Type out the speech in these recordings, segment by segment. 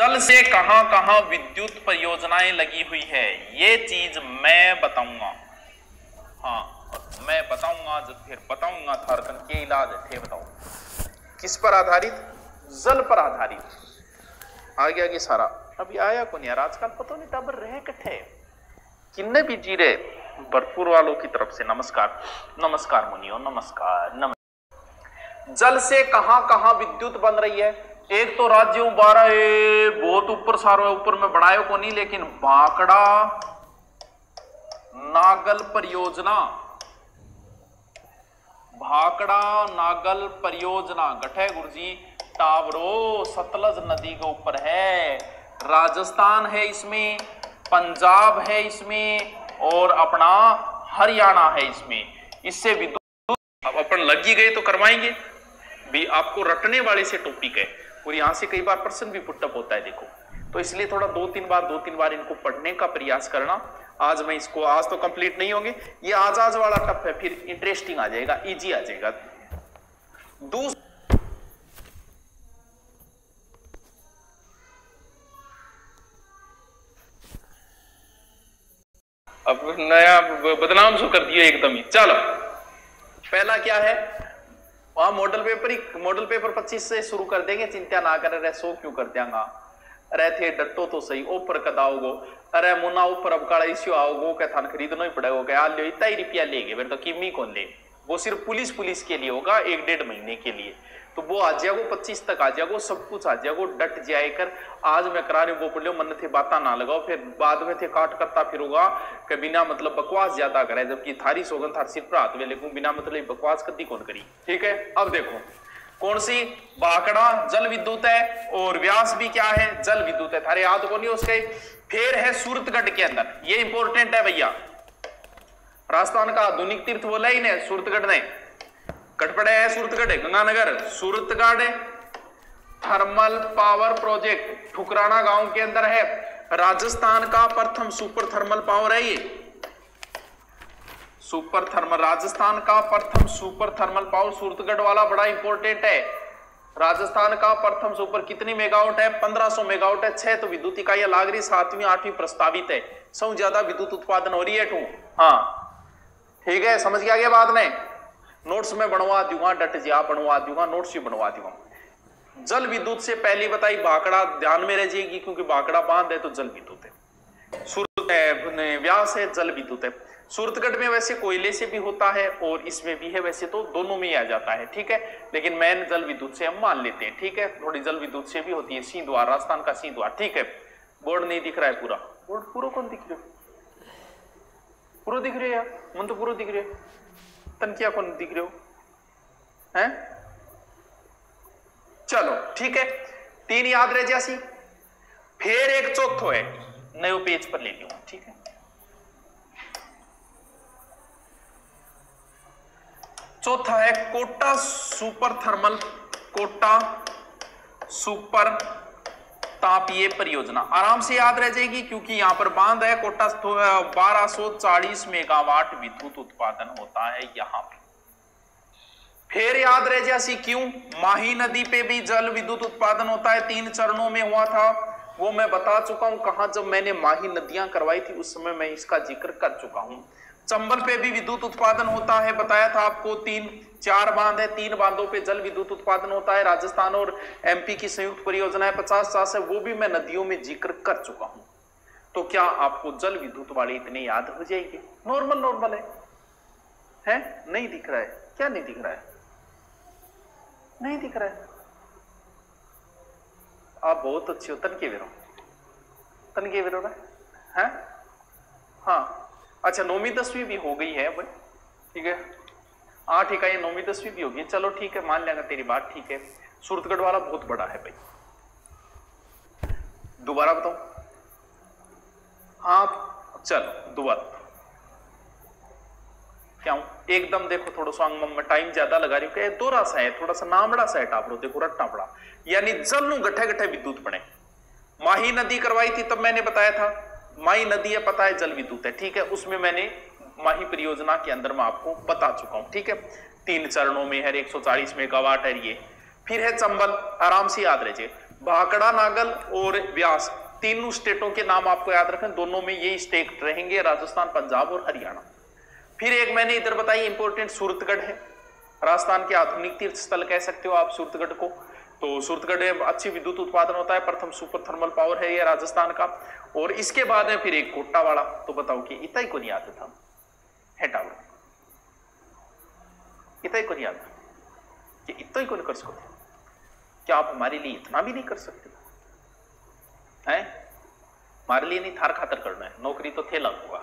जल से कहां कहां विद्युत परियोजनाएं लगी हुई है, ये चीज मैं बताऊंगा। हाँ, मैं बताऊंगा, जब फिर बताऊंगा थारकन के इलाज थे। बताओ किस पर आधारित? जल पर आधारित। आगे आगे सारा अभी आया कौन यार आजकल, पता नहीं टाबर रहे कट्ठे किन्ने भी जी रहे। भरपूर वालों की तरफ से नमस्कार। नमस्कार मुनियो, नमस्कार नमस्कार। जल से कहां कहां विद्युत बन रही है? एक तो राज्यों 12 बहुत ऊपर सारो ऊपर में बनायो को नहीं, लेकिन भाखड़ा नागल परियोजना, भाखड़ा नागल परियोजना गठे गुरुजी टावरो सतलज नदी के ऊपर है। राजस्थान है इसमें, पंजाब है इसमें, और अपना हरियाणा है इसमें। इससे विद्युत अब अपन लगी गए तो करवाएंगे भी। आपको रटने वाले से टॉपिक है और यहां से कई बार प्रश्न भी पुटअप होता है देखो, तो इसलिए थोड़ा दो तीन बार इनको पढ़ने का प्रयास करना। आज मैं इसको, आज तो कंप्लीट नहीं होंगे ये, आज वाला टफ है, फिर इंटरेस्टिंग आ जाएगा, इजी आ जाएगा। अब नया बदनाम सो कर दिया एकदम ही। चलो पहला क्या है, वहां मॉडल पेपर 25 से शुरू कर देंगे, चिंता ना करे। रे 100 क्यों कर देंगा? अरे थे डटो तो सही, ऊपर कदाओगो। अरे मुना ऊपर अब काला इश्यू आओगो के थान खरीदना ही पड़ेगा, क्या लो इतना ही रुपया लेंगे फिर तो किमी कौन ले। वो सिर्फ पुलिस के लिए होगा 1-1.5 महीने के लिए, तो वो आ जाएगो 25 तक आ जाएगो, सब कुछ आ जाएगो। डट जाए कर आज मैं करा रही वो पढ़ मन थे बात ना लगाओ, फिर बाद में थे काट करता फिर होगा कि बिना मतलब बकवास ज्यादा करे, जबकि थारी सोगन थार सिर पर हाथ में लेकू बिना मतलब बकवास कदी कौन करी। ठीक है, अब देखो कौन सी, भाखड़ा जल विद्युत है और व्यास भी क्या है, जल विद्युत है। थारे याद को नहीं उसके। फिर है सूरतगढ़ के अंदर, ये इंपॉर्टेंट है भैया। राजस्थान का आधुनिक तीर्थ बोला ही ने सूरतगढ़ ने, कटपड़े है Suratgarh, Ganganagar. Suratgarh thermal power project Thukrana गांव के अंदर है। राजस्थान का प्रथम सुपर थर्मल पावर है ये, सुपर थर्मल, राजस्थान का प्रथम सुपर थर्मल पावर सूरतगढ़ वाला बड़ा इंपॉर्टेंट है। राजस्थान का प्रथम सुपर कितनी मेगावाट है? 1500 मेगावाट है। 6 तो विद्युत इकाइयां लाग रही, 7वीं 8वीं प्रस्तावित है। सबसे ज्यादा विद्युत उत्पादन हो रही है। हाँ ठीक है, समझ गया क्या बात ने? नोट्स में बनवा दूंगा, डट जा बनवा दूंगा, नोट्स ही बनवा दूंगा। जल विद्युत से पहले बताई भाखड़ा ध्यान में रह जाएगी, क्योंकि भाखड़ा बांध है तो जल विद्युत है। व्यास है, जल विद्युत है। सूरतगढ़ में वैसे कोयले से भी होता है और इसमें भी है, वैसे तो दोनों में ही आ जाता है। ठीक है, लेकिन मैन जल विद्युत से हम मान लेते हैं। ठीक है, थोड़ी जल विद्युत से भी होती है। सिंधवार, राजस्थान का सिंधवार। ठीक है, बोर्ड नहीं दिख रहा है पूरा, बोर्ड पूरा कौन दिख रहा है? पूरा दिख रहे यार, मन तो पूरा दिख रहे, तनकिया कौन दिख रहे हो हैं? चलो ठीक है, 3 याद रह जासी। फिर एक चौथो है, नए पेज पर ले लूंगा। ठीक है, चौथा है Kota super thermal, Kota super तापीय परियोजना। आराम से याद रह जाएगी, क्योंकि यहां पर बांध है। कोटा 1240 मेगावाट विद्युत उत्पादन होता है यहां पे। फिर याद रह जासी क्यों, माही नदी पे भी जल विद्युत उत्पादन होता है। 3 चरणों में हुआ था, वो मैं बता चुका हूं कहां। जब मैंने माही नदियां करवाई थी उस समय मैं इसका जिक्र कर चुका हूं। चंबल पे भी विद्युत उत्पादन होता है, बताया था आपको। 4 बांध है, 3 बांधों पे जल विद्युत उत्पादन होता है। राजस्थान और एमपी की संयुक्त परियोजना है 50 है, वो भी मैं नदियों में जिक्र कर चुका हूं। तो क्या आपको जल विद्युत वाले इतने याद हो जाएंगे? नॉर्मल है? नहीं दिख रहा है क्या? नहीं दिख रहा है, नहीं दिख रहा है। आप बहुत अच्छे हो, तनके विरो है। हाँ अच्छा, 9वीं 10वीं भी हो गई है भाई। ठीक है, 8 इकाई 9वीं 10वीं भी होगी। चलो ठीक है, मान लेंगे तेरी बात। ठीक है, सूरतगढ़ वाला बहुत बड़ा है भाई। दोबारा बताओ। हाँ चलो दोबारा क्या हूं एकदम। देखो थोड़ा सा में टाइम ज्यादा लगा रही हूं, दोहरा सा है, थोड़ा सा नामड़ा सा है टापरो। देखो रट्टा पड़ा, यानी जल नु गठे विद्युत बने। माही नदी करवाई थी तब मैंने बताया था, माही नदी है पता है, जल विद्युत है। ठीक है, उसमें मैंने माही परियोजना के अंदर मैं आपको बता चुका हूं। ठीक है, 3 चरणों में है, 140 मेगावाट है ये। फिर है चंबल, आराम से याद रहे। भाखड़ा, नागल और व्यास, तीनों स्टेटों के नाम आपको याद रखें, दोनों में यही स्टेट रहेंगे, राजस्थान, पंजाब और हरियाणा। फिर एक मैंने इधर बताई इंपॉर्टेंट, सूरतगढ़ है, राजस्थान के आधुनिक तीर्थ स्थल कह सकते हो आप सूरतगढ़ को। तो सूरतगढ़ में अच्छी विद्युत उत्पादन होता है, प्रथम सुपर थर्मल पावर है ये राजस्थान का। और इसके बाद है फिर एक कोटा वाला, तो बताओ कि इतना ही को नहीं आता था, है टावर, इतना ही को नहीं आता कि इतना ही को नहीं कर सकते, क्या आप हमारे लिए इतना भी नहीं कर सकते हैं? हमारे लिए नहीं, थार खातर करना है, नौकरी तो थे लगूंगा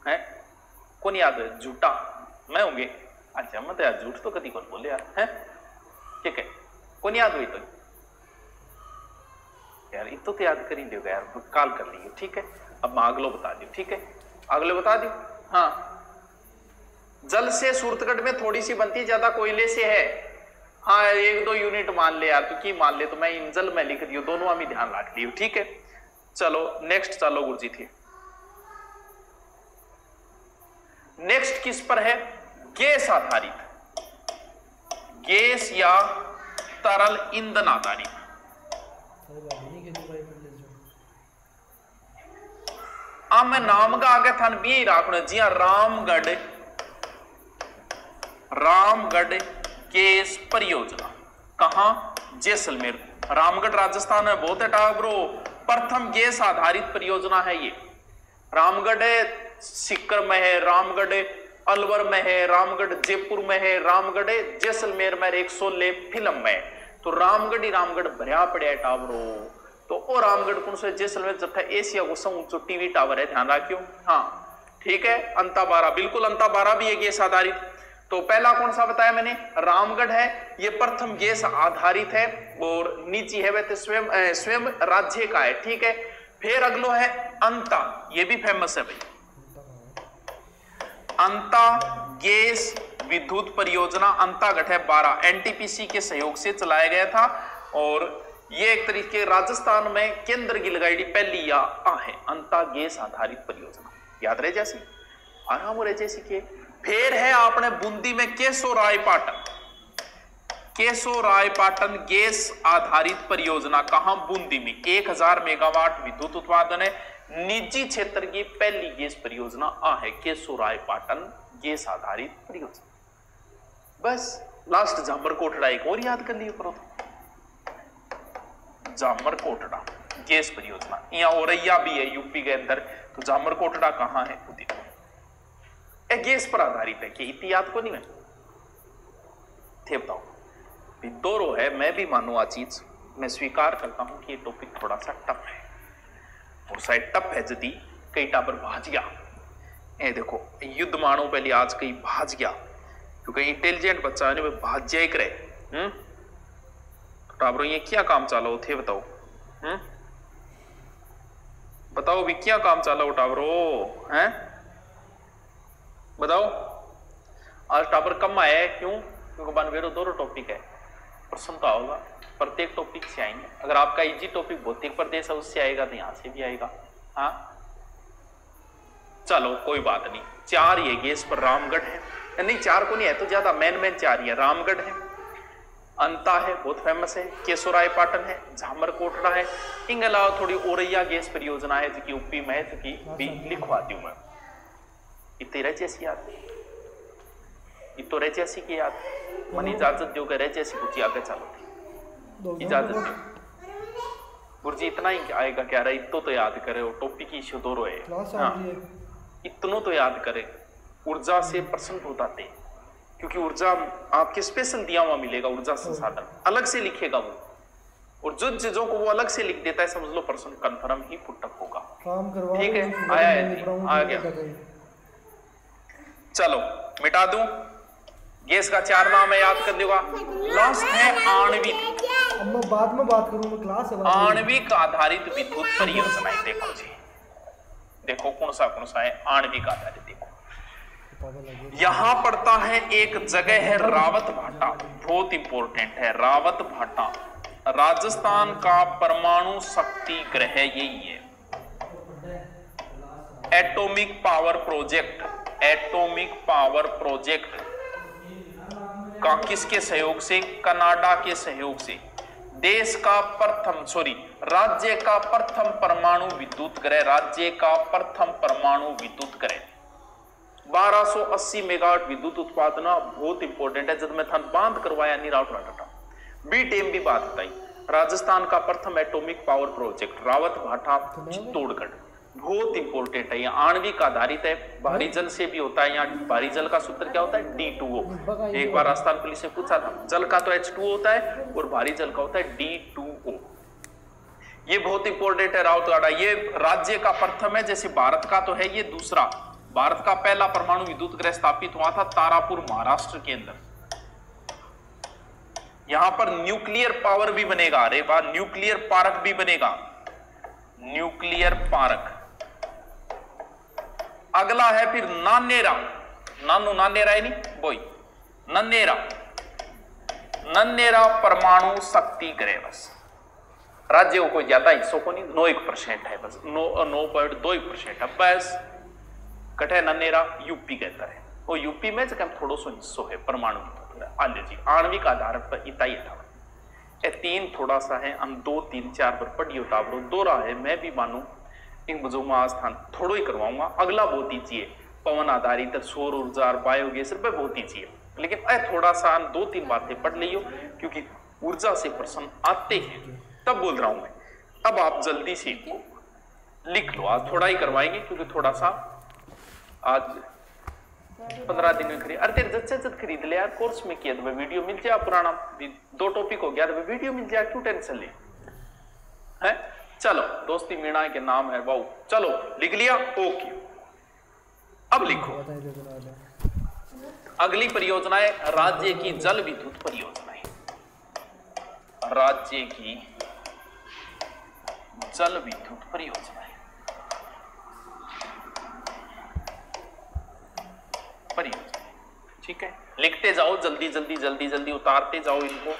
है, कौन याद है? झूठा मैं होंगे, अच्छा मत यार, झूठ तो कभी कौन बोले यार, है ठीक है, कौन याद हुई तो यार, इतो तो याद कर ही दोगे यार, काल कर लियो, ठीक है। अब मैं अगलो बता दियो, ठीक है, अगले बता दियो। हाँ, जल से सूरतगढ़ में थोड़ी सी बनती, ज्यादा कोयले से है। हाँ, 1-2 यूनिट मान ले यार, तो की मान ले, तो मैं इन जल में लिख दियो, दोनों हमें ध्यान रख लियो, ठीक है। चलो नेक्स्ट, चलो गुरुजी थी, नेक्स्ट किस पर है? गैस आधारित, गैस या तरल ईंधन आधारित। अब मैं नाम का आगे थान भी रखना जी, रामगढ़ गैस परियोजना, कहां? जैसलमेर, रामगढ़ राजस्थान में बहुत है टाबरो, प्रथम गैस आधारित परियोजना है ये। रामगढ़ सीकर में है, रामगढ़ अलवर में है, रामगढ़ जयपुर में है, रामगढ़ जैसलमेर में, 116 फिल्म में। तो रामगढ़ ही रामगढ़ भरिया पड़े टावरो। तो ओ रामगढ़ कौन से? जैसलमेर जथा एशिया को सब ऊंचो टीवी टावर है, ध्यान रखियो। हाँ ठीक है, अंताबारा, बिल्कुल अंताबारा भी है गैस आधारित। तो पहला कौन सा बताया मैंने? रामगढ़ है, ये प्रथम गैस आधारित है और निजी है, वह स्वयं राज्य का है, ठीक है। फिर अगलो है अंता, ये भी फेमस है भाई, अंता गैस विद्युत परियोजना। अंतागढ़ है 12, एनटीपीसी के सहयोग से चलाया गया था और ये एक तरीके राजस्थान में केंद्र की लगाई पहली या है अंता गैस आधारित परियोजना, याद रहे जैसे आराम रहे जैसे के। फिर है आपने बूंदी में केशोरायपाटन, केशोरायपाटन गैस आधारित परियोजना, कहां? बूंदी में 1000 मेगावाट विद्युत उत्पादन है, निजी क्षेत्र की पहली गैस परियोजना है केशोरायपाटन गैस आधारित परियोजना। बस लास्ट जामर कोटड़ा एक और याद कर लियो करो, तो जामर कोटड़ा गैस परियोजना, यहाँ औरैया भी है यूपी के अंदर। तो जामर कोटड़ा कहां है? गैस पर आधारित है कि इतनी याद को नहीं है थे, बताओ दोरो है। मैं भी मानू आ चीज, मैं स्वीकार करता हूं कि ये टॉपिक थोड़ा सा टफ है और शायद टफ है यदि कई टाबर भाज गया। ये देखो युद्ध मानो पहले आज कई भाज गया, क्योंकि इंटेलिजेंट बच्चा है ना भाज जाए करे। टाबरों ये क्या काम चालो थे बताओ, बताओ भी क्या काम चालो टाबरों हैं, बताओ। आज टाबर कम आया है, क्यों? क्योंकि बनवेरो दोनों टॉपिक है, प्रश्न तो होगा प्रत्येक टॉपिक से आएंगे। अगर आपका इजी टॉपिक भौतिक प्रदेश है उससे आएगा तो यहां से भी आएगा। हाँ चलो कोई बात नहीं। 4 ये गैस पर रामगढ़ है, नहीं 4 को नहीं है तो ज्यादा, मेन 4 है। रामगढ़ है, अंता है बहुत फेमस है, केशोरायपाटन है, झामर कोटड़ा है, इनके अलावा थोड़ी औरैया गैस परियोजना है जो कि यूपी में है, जो कि भी लिखवाती हूं मैं। इतने रह जैसी याद, इतो रह जैसी की याद, मन इजाजत जो रह जैसी कुछ आगे चलो इजाजत दो गुरुजी। इतना ही आएगा क्या रहा, इतो तो याद करे, टॉपिक की इश्यू दो है। हाँ इतनो तो याद करे, ऊर्जा से प्रश्न होताते, क्योंकि ऊर्जा आपके स्पेशल दिया हुआ मिलेगा, ऊर्जा संसाधन अलग से लिखेगा वो, और जो चीजों को वो अलग से लिख देता है समझ लो प्रश्न कंफर्म ही पुटअप होगा। ठीक है, आया है, आ गया। चलो मिटा दूं, गैस का 4 नाम है, याद कर देगा। लास्ट है आणविक, अब मैं बाद में बात करूंगा, क्लास है। आणविक आधारित विद्युत परियोजनाएं देखो जी, देखो कौन सा है आणविक आधारित। देखो यहां पड़ता है, एक जगह है रावत भाटा, बहुत इंपॉर्टेंट है रावत भाटा, राजस्थान का परमाणु शक्ति ग्रह यही है। Atomic power project, atomic power project का किसके सहयोग से? कनाडा के सहयोग से। देश का प्रथम राज्य का प्रथम परमाणु विद्युत ग्रह, राज्य का प्रथम परमाणु विद्युत ग्रह 1280 मेगावाट विद्युत उत्पादन बहुत इंपॉर्टेंट है। जब मैं था बांध करवाया नहीं राउट डाटा बी टेम भी बात बताई। राजस्थान का प्रथम एटॉमिक पावर प्रोजेक्ट रावत भाटा चित्तौड़गढ़ बहुत इंपॉर्टेंट है। ये आणविक आधारित है, भारी जल से भी होता है। यहाँ भारी जल का सूत्र क्या होता है D2O। एक बार राजस्थान पुलिस ने पूछा था, जल का तो H2O होता है और भारी जल का होता है D2O। ये बहुत इंपॉर्टेंट है राउतगाड़ा। ये राज्य का प्रथम है, जैसे भारत का तो है ये दूसरा। भारत का पहला परमाणु विद्युत गृह स्थापित हुआ था तारापुर महाराष्ट्र के अंदर। यहां पर न्यूक्लियर पावर भी बनेगा, अरे वाह, न्यूक्लियर पार्क भी बनेगा, न्यूक्लियर पार्क। अगला है फिर नानेरा, नानेरा है नहीं बोई, नन्नेरा परमाणु शक्ति गृह। बस राज्य को कोई ज्यादा हिस्सों को नहीं, 9% है, बस 9.2% है बस। कटे नन्नेरा यूपी कहता है, वो यूपी में जब थोड़ो सो हिस्सो है परमाणु आल्य जी आणविक आधार पर इताई था। ए 3 थोड़ा सा है, हम 2 3 4 पर पढ़ियो ताबरो 2 रहा है। मैं भी मानू इन बजो आज स्थान थोड़ो ही करवाऊंगा। अगला बहुत ही चाहिए पवन आधारित सौर ऊर्जा बायोगैस पे बहुत ही चाहिए, लेकिन थोड़ा सा 2 3 बातें पढ़ लियो क्योंकि ऊर्जा से प्रश्न आते हैं, तब बोल रहा हूं मैं। अब आप जल्दी से लिख लो, आज थोड़ा ही करवाएंगे क्योंकि थोड़ा सा आज 15 दिन में खरीद। अरे तेरे जच्चे खरीद ले यार, कोर्स में किया तो वीडियो मिल जाए, पुराना 2 टॉपिक हो गया तो वीडियो मिल जाए, क्यों टेंशन ले है। चलो दोस्ती मीणा के नाम है वाऊ, चलो लिख लिया, ओके। अब लिखो अगली परियोजना है राज्य की जल विद्युत परियोजना है, राज्य की जल विद्युत परियोजना है, परियोजना। ठीक है, लिखते जाओ जल्दी जल्दी जल्दी जल्दी, उतारते जाओ इनको।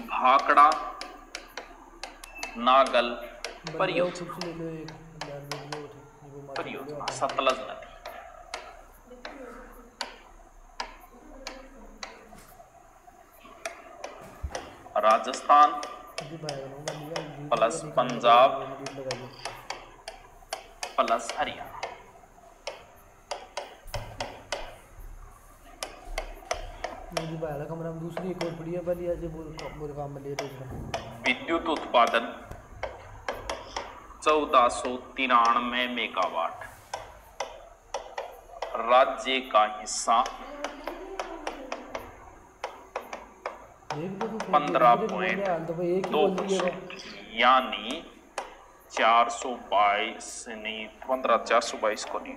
भाकड़ा नागल परियोजना सतलज नदी। Rajasthan plus Punjab plus Haryana. दूसरी एक और बढ़िया वाली है जो काम में ले विद्युत उत्पादन 1493 मेगावाट, राज्य का हिस्सा 15.2 यानी 422 नहीं 422 को नहीं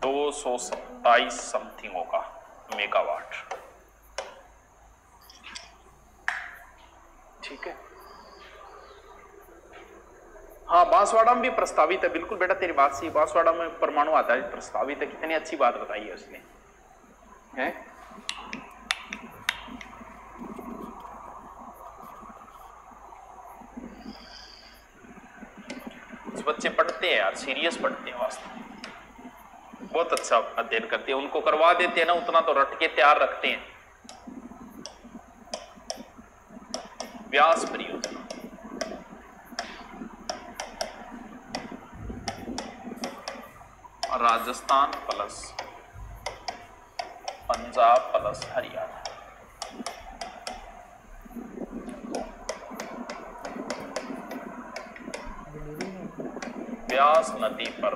227 समथिंग होगा मेगावाट। ठीक है, हाँ बांसवाड़ा में भी प्रस्तावित है, बिल्कुल बेटा तेरी बात सही, बांसवाड़ा में परमाणु आधारित प्रस्तावित है। कितनी अच्छी बात बताई है उसने, है? कुछ बच्चे पढ़ते हैं यार, सीरियस पढ़ते हैं, वास्तव में बहुत अच्छा अध्ययन करते हैं। उनको करवा देते हैं ना, उतना तो रट के तैयार रखते हैं। व्यास परियोजना राजस्थान प्लस पंजाब प्लस हरियाणा। व्यास नदी पर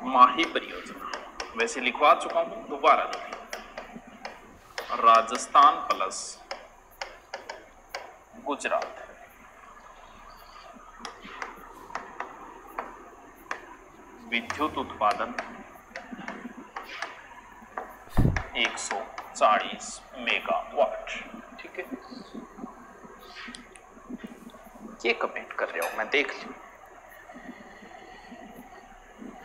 माही परियोजना, वैसे लिखवा चुका हूं, दोबारा लिखें। राजस्थान प्लस गुजरात, विद्युत उत्पादन 140 मेगावाट। ठीक है, ये कमेंट कर रहे हो, मैं देख लूं।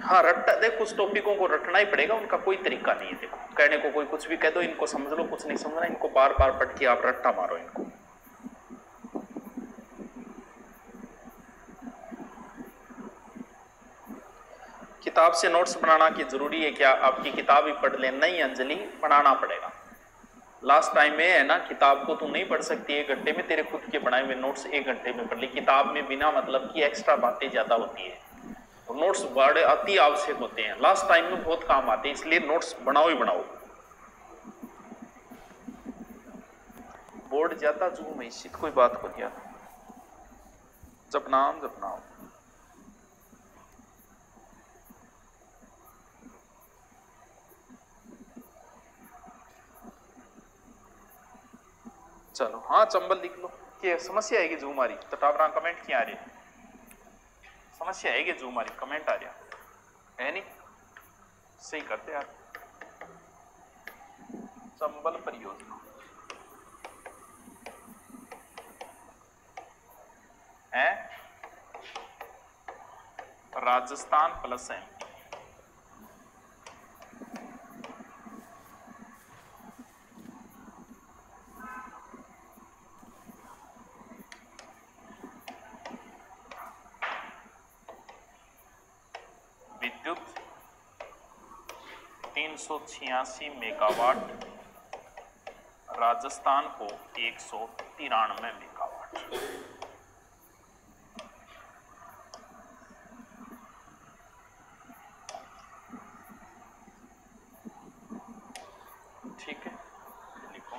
हाँ रट्टा, देख कुछ टॉपिकों को रटना ही पड़ेगा, उनका कोई तरीका नहीं है। देखो कहने को कोई कुछ भी कह दो, इनको समझ लो, कुछ नहीं समझना, इनको बार बार पढ़ के आप रट्टा मारो इनको। किताब से नोट्स बनाना की जरूरी है क्या? आपकी किताब ही पढ़ ले? नहीं अंजलि, बनाना पड़ेगा। लास्ट टाइम में है ना, किताब को तू नहीं पढ़ सकती 1 घंटे में, तेरे खुद के बनाए हुए नोट्स 1 घंटे में पढ़ ली। किताब में बिना मतलब की एक्स्ट्रा बातें ज्यादा होती है, और नोट्स बड़े अति आवश्यक होते हैं, लास्ट टाइम में बहुत काम आते हैं, इसलिए नोट्स बनाओ ही बनाओ। बोर्ड जाता जू में इसी कोई बात को दिया, जपनाम जपनाम। चलो हाँ चंबल लिख लो कि समस्या आएगी जू मारी, तो टावरा कमेंट क्या आ रही है? समस्या आएगी जू मारी, कमेंट आ रहा है नहीं, सही करते यार। चंबल परियोजना है राजस्थान प्लस है। विद्युत 386 मेगावाट, राजस्थान को 193 मेगावाट। ठीक है, लिखो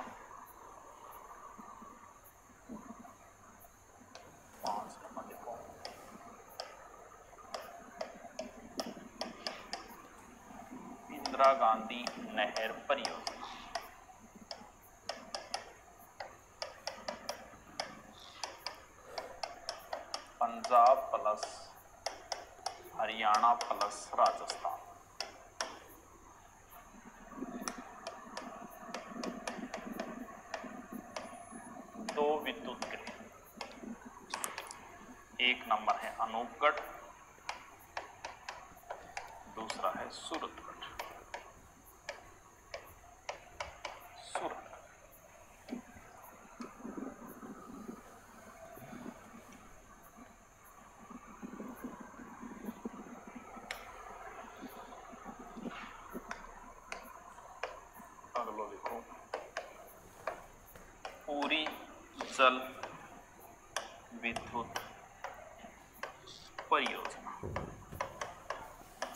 5 नंबर लिखो। इंदिरा गांधी नहर परियोजना, पंजाब प्लस हरियाणा प्लस राजस्थान। दो विद्युत गृह, एक नंबर है अनूपगढ़, दूसरा है सूरतगढ़। अगलो लिखो पूरी जल विद्युत परियोजना,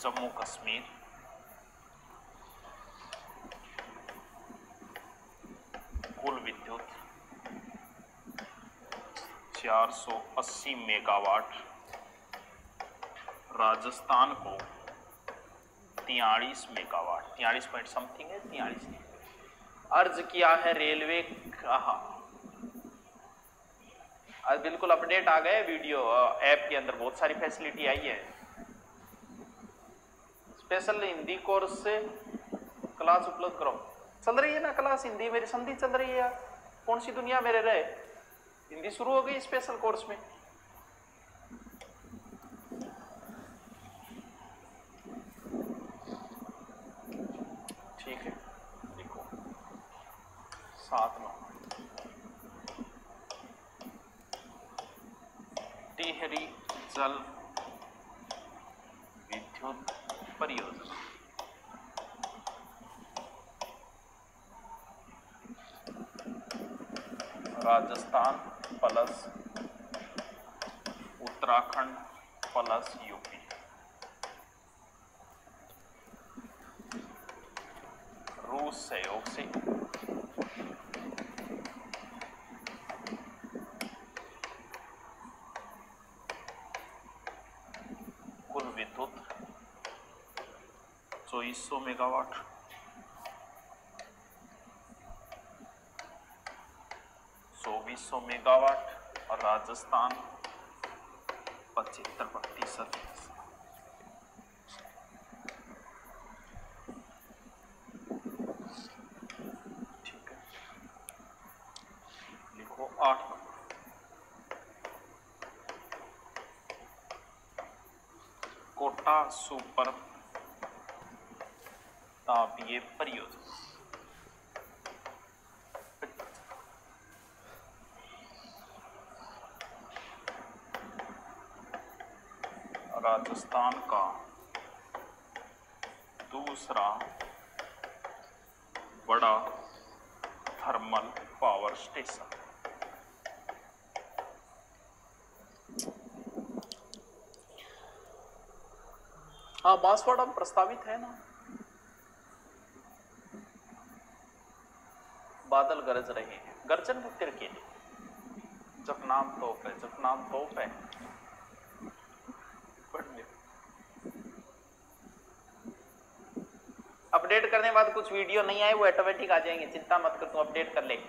जम्मू कश्मीर, कुल विद्युत 480 मेगावाट, राजस्थान को 43 मेगावाट, 43 पॉइंट समथिंग है, 43 नहीं। अर्ज किया है रेलवे कहा, आज बिल्कुल अपडेट आ गए वीडियो ऐप के अंदर, बहुत सारी फैसिलिटी आई है। स्पेशल हिंदी कोर्स से क्लास उपलब्ध करो, चल रही है ना क्लास हिंदी, मेरी संधि चल रही है यार, कौन सी दुनिया में रह रहे, हिंदी शुरू हो गई स्पेशल कोर्स में। ठीक है, देखो 7 नंबर टिहरी जल विद्युत परियोजना, Rajasthan plus Uttarakhand plus UP, रूस सहयोग से कुल विद्युत 2400 मेगावाट, मेगावाट और राजस्थान 75%। कोटा सुपर तापीय परियोजना। राजस्थान का दूसरा बड़ा थर्मल पावर स्टेशन। हाँ, बांसवाड़ा में प्रस्तावित है ना। बादल गरज रहे हैं, गर्जन के तिरके जपनाम तोप है, जपनाम तोप है। अपडेट करने के बाद कुछ वीडियो नहीं आए वो ऑटोमेटिक आ जाएंगे, चिंता मत कर, तू अपडेट कर ले।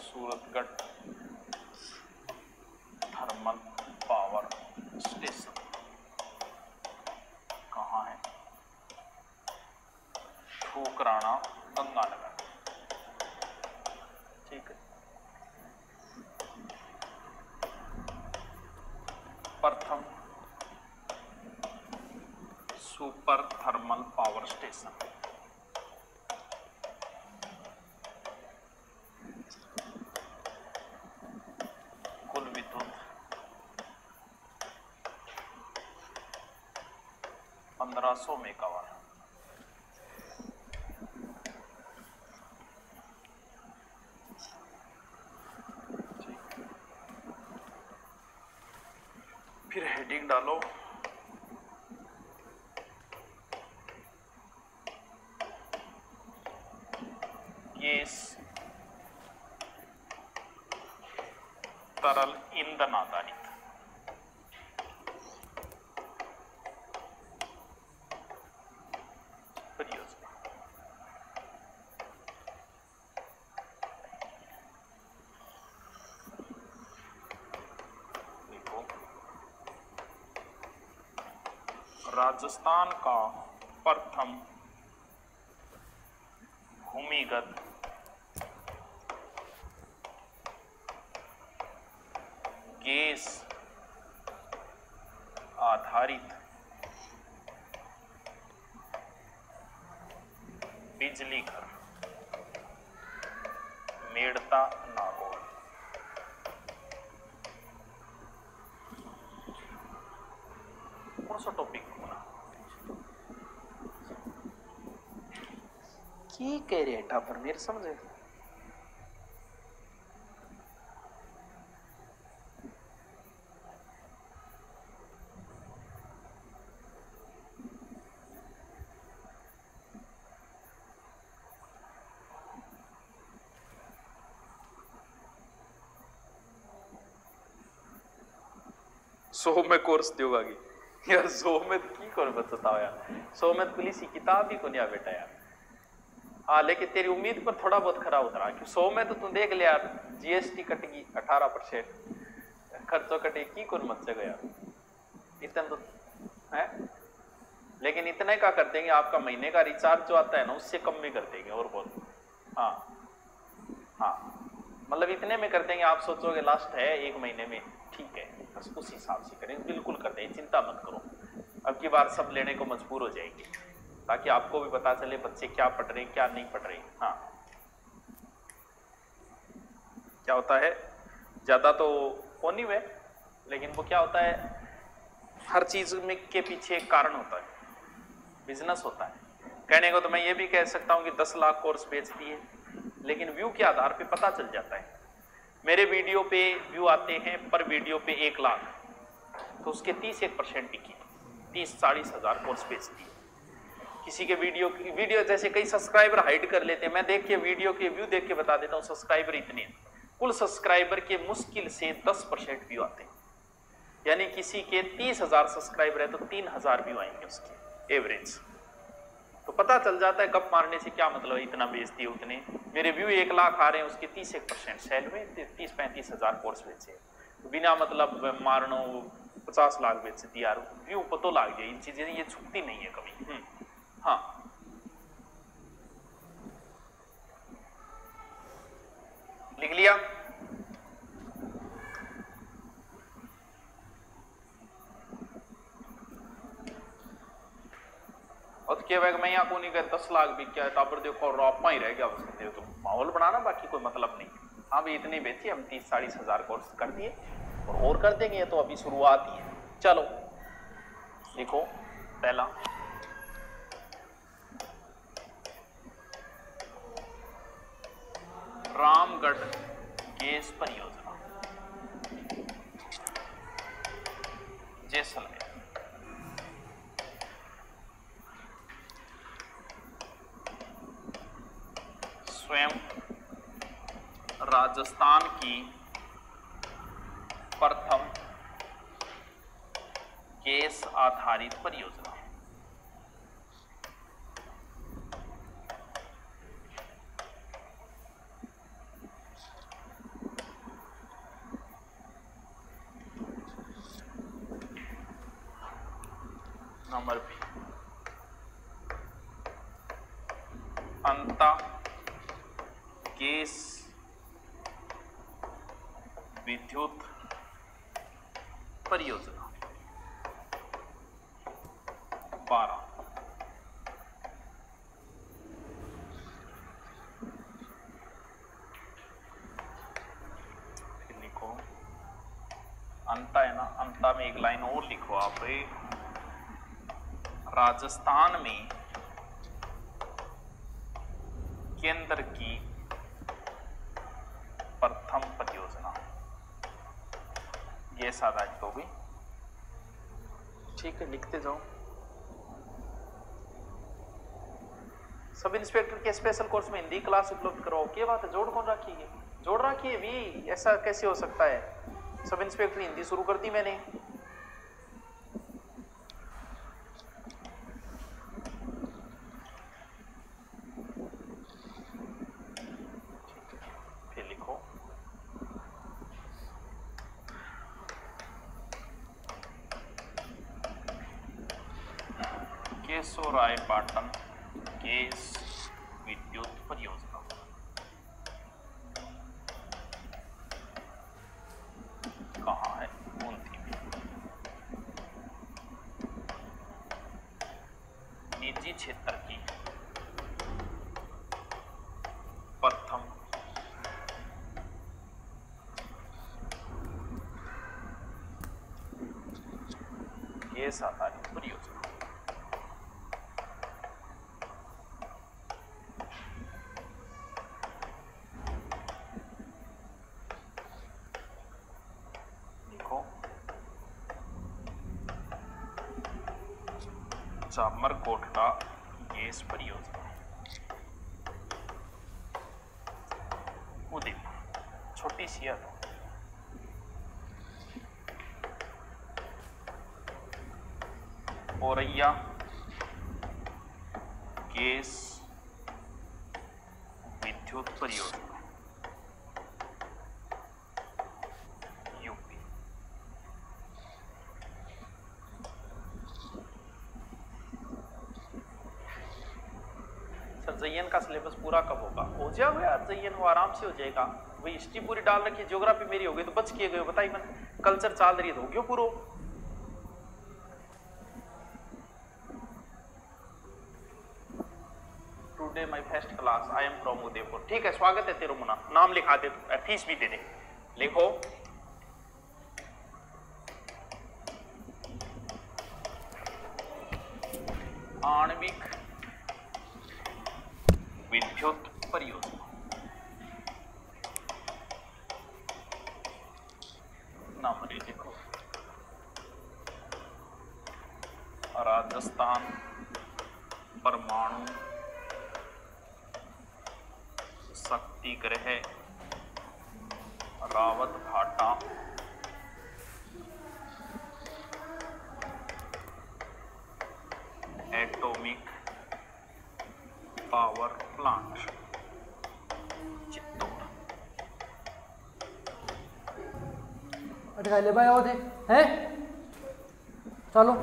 सूरतगढ़ थर्मल पावर स्टेशन कहाँ है? ठोकराना, गंगानगर। ठीक है। प्रथम सुपर थर्मल पावर स्टेशन कुल विद्युत 1500 मेगावाट। फिर हेडिंग डालो, गैस तरल ईंधन आधारित परियोजना। देखो, राजस्थान का प्रथम भूमिगत गैस आधारित बिजली घर मेड़ता नागौर। कौन सा टॉपिक होना की कह रहे हैं पर मेरे समझे। सो में कोर्स दियोगा की यार, सो में की कौन बताओ यार, सो में पुलिस की किताब भी को नहीं बेटा यार। हाँ, लेकिन तेरी उम्मीद पर थोड़ा बहुत खरा उतरा कि 100 में तो तुम देख ले यार, जीएसटी कटेगी 18%, खर्चों कटे की कौन मत सको यार, इतना तो है। लेकिन इतने का कर देंगे, आपका महीने का रिचार्ज जो आता है ना उससे कम में कर देंगे और बहुत। हाँ हाँ, मतलब इतने में कर देंगे, आप सोचोगे लास्ट है 1 महीने में, ठीक है, बस उस हिसाब से करेंगे, बिल्कुल कर देंगे, चिंता मत करो। अब की बार सब लेने को मजबूर हो जाएंगे ताकि आपको भी पता चले बच्चे क्या पढ़ रहे हैं क्या नहीं पढ़ रहे। हाँ, क्या होता है, ज्यादा तो हो नहीं हुए, लेकिन वो क्या होता है, हर चीज में के पीछे एक कारण होता है, बिजनेस होता है। कहने को तो मैं ये भी कह सकता हूँ कि 10 लाख कोर्स बेच दिए, लेकिन व्यू के आधार पे पता चल जाता है। मेरे वीडियो पे व्यू आते हैं पर वीडियो पे 1 लाख, तो उसके 31% बिकी, 30-40 हजार कोर्स बेच दिए। किसी के वीडियो जैसे कई सब्सक्राइबर हाइड कर लेते हैं, मैं देख के वीडियो के व्यू देख के बता देता हूँ सब्सक्राइबर इतने, कुल सब्सक्राइबर के मुश्किल से 10% व्यू आते हैं। यानी किसी के 30,000 सब्सक्राइबर है तो 3,000 व्यू आएंगे उसके एवरेज। तो पता चल जाता है गप मारने से क्या मतलब है, इतना बेचती है उतने। मेरे व्यू 1 लाख आ रहे हैं, उसके 31% सेल हुए, 30-35 हजार कोर्स बेचे, बिना मतलब मारनो 50 लाख बेच दी यार, व्यू पता लग जाए इन चीजें, ये छुपती नहीं है कभी। हाँ लिख लिया। और क्या मैं यहाँ को नहीं गया 10 लाख भी क्या टापर देखो रॉपा ही रह गया उसके, तो माहौल बनाना बाकी कोई मतलब नहीं। हाँ भाई इतनी बेची हम 30-40 हजार कोर्स कर दिए और कर देंगे, तो अभी शुरुआत ही है। चलो देखो पहला रामगढ़ गैस परियोजना जैसलमेर, स्वयं राजस्थान की प्रथम गैस आधारित परियोजना। नंबर बी अंता गैस विद्युत परियोजना 12। फिर लिखो अंता है ना, अंता में एक लाइन और लिखो आप, राजस्थान में केंद्र की प्रथम परियोजना गैस आधारित होगी। ठीक है लिखते जाओ। सब इंस्पेक्टर के स्पेशल कोर्स में हिंदी क्लास उपलब्ध कराओ। क्या बात है, जोड़ कौन रखी है? जोड़ रखी है भी, ऐसा कैसे हो सकता है? सब इंस्पेक्टर हिंदी शुरू कर दी मैंने। फिर लिखो केशोरायपाटन गैस विद्युत परियोजना। कहाँ है? बूंदी में। निजी क्षेत्र की प्रथम गैस आधारित परियोजना। चामरकोटला गैस परियोजना उदयपुर, छोटी सी है। औरैया गैस विद्युत परियोजना यूपी। सर जयन का सिलेबस पूरा कब होगा? हो जाएगा यार, जयन वो आराम से हो जाएगा। वही हिस्ट्री पूरी डाल रखी, ज्योग्राफी मेरी हो गई तो बच किए गए, बताइए मैंने। कल्चर चाल रही है तो हो गया पूरा। Today my first class, I am from Udaipur. ठीक है, स्वागत है तेरे मुना, नाम लिखा दे, फीस भी दे दे। लिखो आणविक विद्युत परियोजना। नाम लिखो राजस्थान परमाणु शक्ति गृह रावत भाटा एटॉमिक पावर प्लांट चित्तौड़। अटका ले भाई आओ थे हैं चलो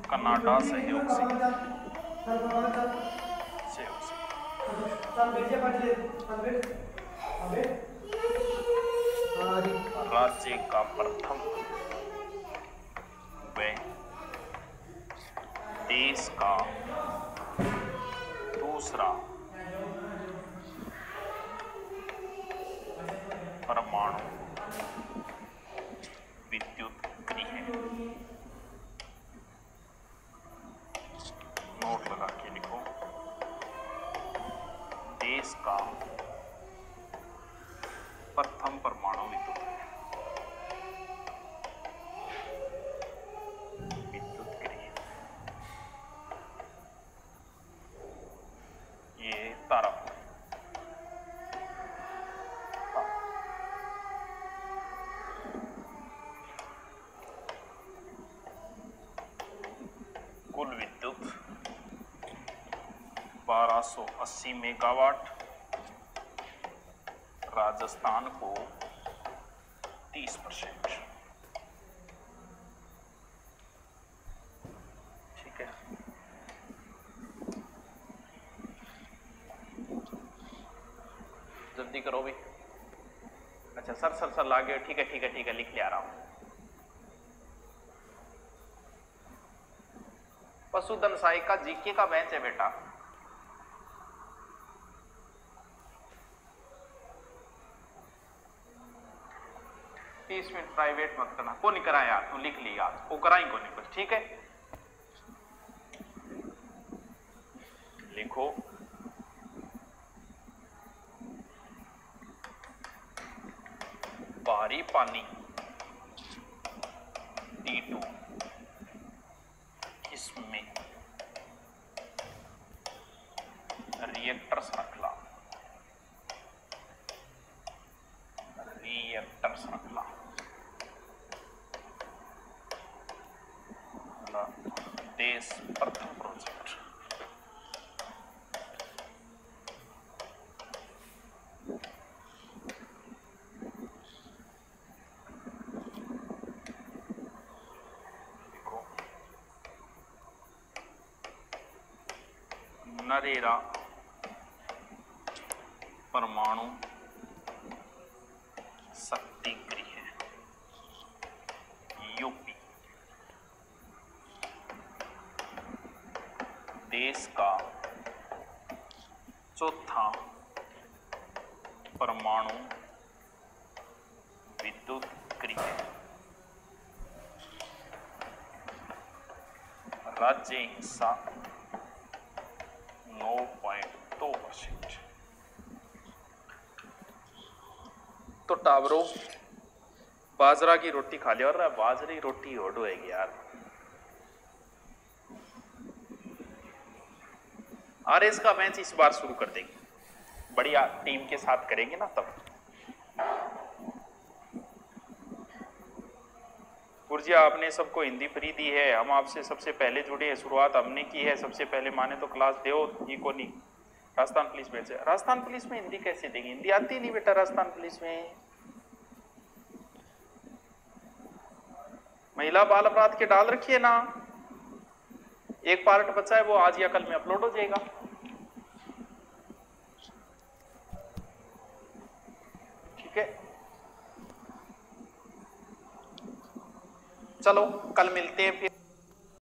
कनाडा सहयोग से राज्य का प्रथम व देश का दूसरा परमाणु विद्युत गृह, नोट लगा के लिखो, देश का प्रथम परमाणु विद्युत गृह, ये तारापुर। कुल विद्युत 1280 मेगावाट, राजस्थान को 30%। ठीक है, जल्दी करो भी। अच्छा सर लागे, ठीक है लिख ले आ रहा हूं। पशुधन सहायिका जीके का बेंच है बेटा। मिनट प्राइवेट मत करना, को नहीं करा यार, तू लिख ली यार, वो कराई को नहीं कुछ। ठीक है, लिखो बाहरी पानी T2, इसमें रिएक्टर श्रृंखला, देश प्रथम प्रोजेक्ट। देखो नरेगा परमाणु शक्ति गृह यूपी, देश का चौथा परमाणु विद्युत गृह, राज्य हिस्सा 9.2%। तो टावरों बाजरा की रोटी खा लिया, और बाजरे की रोटी होड़ होएगी यार। आरएस का मैच इस बार शुरू कर देंगे, बढ़िया टीम के साथ करेंगे ना तब। गुरजिया आपने सबको हिंदी फ्री दी है, हम आपसे सबसे पहले जुड़े हैं, शुरुआत हमने की है, सबसे पहले माने तो क्लास दो। ये को नहीं राजस्थान पुलिस में से, राजस्थान पुलिस में हिंदी कैसे देंगे, हिंदी आती नहीं बेटा राजस्थान पुलिस में। महिला बाल अपराध के डाल रखिए ना, एक पार्ट बचा है वो आज या कल में अपलोड हो जाएगा। ठीक है, चलो कल मिलते हैं फिर।